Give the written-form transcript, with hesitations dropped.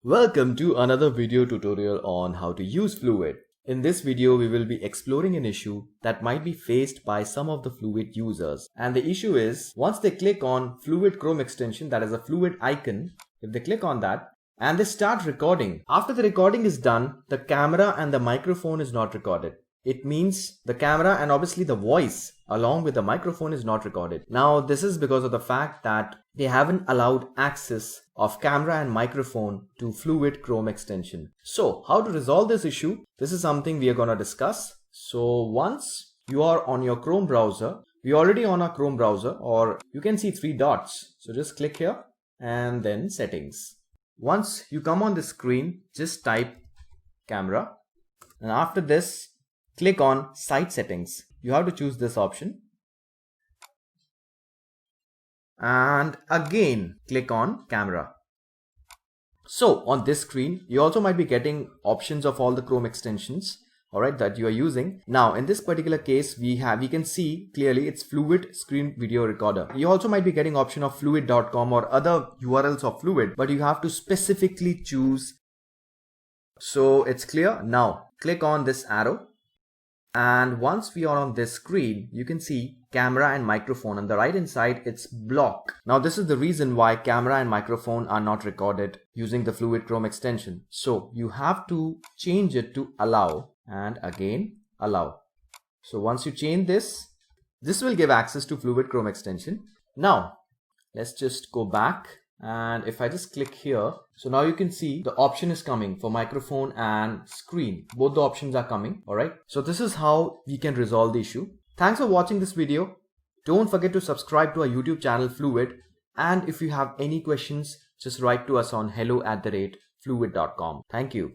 Welcome to another video tutorial on how to use Fluvid. In this video, we will be exploring an issue that might be faced by some of the Fluvid users. And the issue is, once they click on Fluvid Chrome extension, that is a Fluvid icon, if they click on that, and they start recording, after the recording is done, the camera and the microphone is not recorded. It means the camera and obviously the voice along with the microphone is not recorded. Now this is because of the fact that they haven't allowed access of camera and microphone to Fluvid Chrome extension. So how to resolve this issue? This is something we are going to discuss. So once you are on your Chrome browser, we're already on our Chrome browser, or you can see three dots. So just click here and then settings. Once you come on the screen, just type camera, and after this click on site settings. You have to choose this option and again click on camera. So on this screen you also might be getting options of all the Chrome extensions, alright, that you are using. Now in this particular case we can see clearly it's Fluvid screen video recorder. You also might be getting option of fluvid.com or other URLs of Fluvid, but you have to specifically choose. So it's clear. Now click on this arrow. And once we are on this screen, you can see camera and microphone. On the right hand side, it's block. Now this is the reason why camera and microphone are not recorded using the Fluvid Chrome extension. So you have to change it to allow and again allow. So once you change this will give access to Fluvid Chrome extension. Now let's just go back. And if I just click here, so now you can see the option is coming for microphone and screen. Both the options are coming. All right. So this is how we can resolve the issue. Thanks for watching this video. Don't forget to subscribe to our YouTube channel Fluvid. And if you have any questions, just write to us on hello@fluvid.com. Thank you.